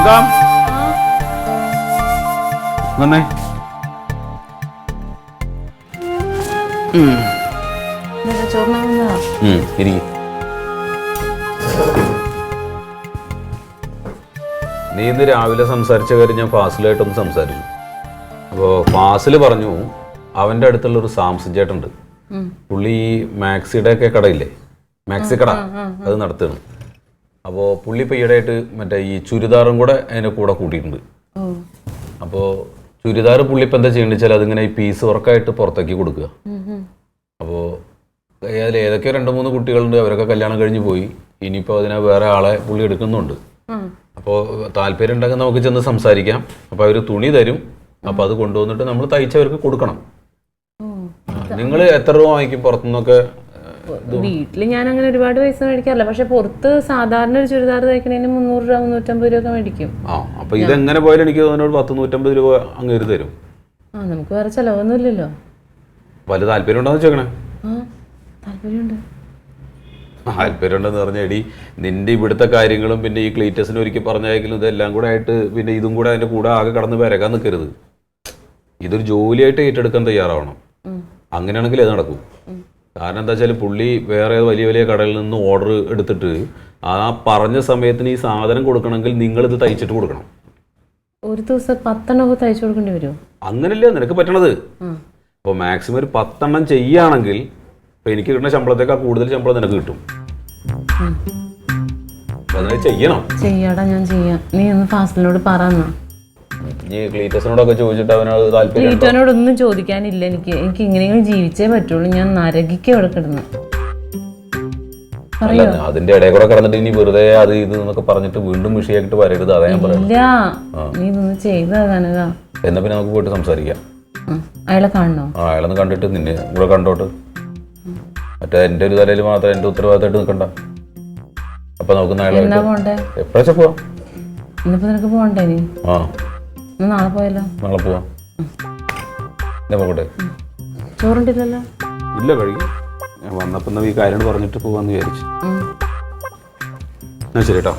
തങ്കം വന്നേ. നീ ഇന്ന് രാവിലെ സംസാരിച്ച കാര്യം ഞാൻ ഫാസിലായിട്ടൊന്ന് സംസാരിച്ചു. അപ്പോൾ ഫാസിൽ പറഞ്ഞു അവൻ്റെ അടുത്തുള്ളൊരു സാംസൺ ചേട്ടുണ്ട്, പുള്ളി ഈ മാക്സിയുടെ ഒക്കെ കടയില്ലേ, മാക്സി കട അത് നടത്തുകയാണ്. അപ്പോൾ പുള്ളി ഇപ്പോൾ ഈയിടെയായിട്ട് മറ്റേ ഈ ചുരിദാറും കൂടെ അതിൻ്റെ കൂടെ കൂട്ടിയിട്ടുണ്ട്. അപ്പോൾ ചുരിദാർ പുള്ളി ഇപ്പം എന്താ ചെയ്യേണ്ടത് വെച്ചാൽ അതിങ്ങനെ ഈ പീസ് വർക്കായിട്ട് പുറത്തേക്ക് കൊടുക്കുക. അപ്പോൾ അതിൽ ഏതൊക്കെയോ 2-3 കുട്ടികളുണ്ട്, അവരൊക്കെ കല്യാണം കഴിഞ്ഞ് പോയി. ഇനിയിപ്പോൾ അതിനെ വേറെ ആളെ പുള്ളി എടുക്കുന്നുണ്ട്. അപ്പോൾ താല്പര്യം ഉണ്ടെങ്കിൽ നമുക്ക് ചെന്ന് സംസാരിക്കാം. അപ്പോൾ അവർ തുണി തരും, അപ്പോൾ അത് കൊണ്ടുവന്നിട്ട് നമ്മൾ തയ്ച്ചവർക്ക് കൊടുക്കണം. നിങ്ങൾ എത്ര രൂപ വാങ്ങിക്കും പുറത്തുനിന്നൊക്കെ? വീട്ടിൽ ഞാൻ അങ്ങനെ ഒരുപാട് പൈസ മേടിക്കാറില്ല, പക്ഷെ പുറത്ത് സാധാരണ ഒരു ചുരിദാർ തയ്ക്കണേന് 300 രൂപ 350 രൂപ ഒക്കെ മേടിക്കും. അപ്പൊ ഇതെങ്ങനെ പോയാലും എനിക്ക് തോന്നുന്നു 100-150 രൂപ അങ്ങേര് തരും. നമുക്ക് വേറെ ചെലവൊന്നും ഇല്ലല്ലോ. വല്ല താല്പര്യം ഉണ്ടോന്ന് വെച്ചേക്കണേ? താല്പര്യമുണ്ട്. താല്പര്യം ഉണ്ടെന്ന് പറഞ്ഞാൽ എടി, നിന്റെ ഇവിടുത്തെ കാര്യങ്ങളും പിന്നെ ഈ ക്ലീറ്റസിന് ഒരിക്കൽ പറഞ്ഞായെങ്കിലും ഇതെല്ലാം കൂടെ ആയിട്ട് പിന്നെ ഇതും കൂടെ അതിന്റെ കൂടെ ആകെ കടന്ന് വരകാൻ നിൽക്കരുത്. ഇതൊരു ജോലിയായിട്ട് ഏറ്റെടുക്കാൻ തയ്യാറാവണം. അങ്ങനെയാണെങ്കിൽ അത് നടക്കും. കാരണം എന്താ വെച്ചാൽ പുള്ളി വേറെ വലിയ വലിയ കടയിൽ നിന്ന് ഓർഡർ എടുത്തിട്ട് ആ പറഞ്ഞ സമയത്തിന് ഈ സാധനം കൊടുക്കണമെങ്കിൽ നിങ്ങളിത് തയ്ച്ചിട്ട് കൊടുക്കണം. ഒരു ദിവസം 10 എണ്ണം തയ്ച്ചു കൊടുക്കേണ്ടി വരുമോ? അങ്ങനല്ലേ നിനക്ക് പറ്റണത്. അപ്പോൾ മാക്സിമം ഒരു 10 എണ്ണം ചെയ്യുകയാണെങ്കിൽ ഇപ്പം എനിക്ക് കിട്ടുന്ന ശമ്പളത്തേക്കാൾ കൂടുതൽ ശമ്പളം നിനക്ക് കിട്ടും. അതിനെ ചെയ്യണം. ചെയ്യാടാ, ഞാൻ ചെയ്യാം. നീ ഒന്ന് ഫാസിലിനോട് പറഞ്ഞോ. ക്ലീറ്റസിനോടൊക്കെ ചോദിച്ചിട്ട് അവനോട് താല്പര്യം? ക്ലീറ്റോനോടൊന്നും ചോദിക്കാനില്ല. എനിക്ക് ഇങ്ങനെയെങ്കിലും ജീവിച്ചേ പറ്റുള്ളൂ. ഞാൻ നരകിക്ക് ഇവിടെ കിടന്നു. അതിന്റെ ഇടയിൽ കൂടെ കിടന്നിട്ട് ഇനി വെറുതെ അത് ഇത് എന്നൊക്കെ പറഞ്ഞിട്ട് വീണ്ടും വിഷയാക്കിട്ട് വരരുത്. അതാ ഞാൻ പറയുന്നത്. നീ ഇതൊന്ന് ചെയ്താ കനക. എന്നാ പിന്നെ നമുക്ക് പോയിട്ട് സംസാരിക്കാം. അയാളെ കാണണോ? അയാളൊന്ന് കണ്ടിട്ട് നിന്നെ കൂടെ കണ്ടോട്ട്. മറ്റേ എന്റെ ഒരു തലയിൽ മാത്രം എന്റെ ഉത്തരവാദിത്തമായിട്ട് നിൽക്കണ്ട. അപ്പൊ നമുക്ക് എപ്പോഴാ പോവാം? ഇന്നിപ്പോ നിനക്ക് പോകണ്ടേ? നീ നാളെ പോയല്ലോ. നാളെ പോവാം. പോകട്ടെ. ചോറുണ്ടില്ലല്ലോ? ഇല്ല, കഴിക്കും. ഞാൻ വന്നപ്പോ ഈ കാര്യം പറഞ്ഞിട്ട് പോവാന്ന് വിചാരിച്ചു. ശരി കേട്ടോ.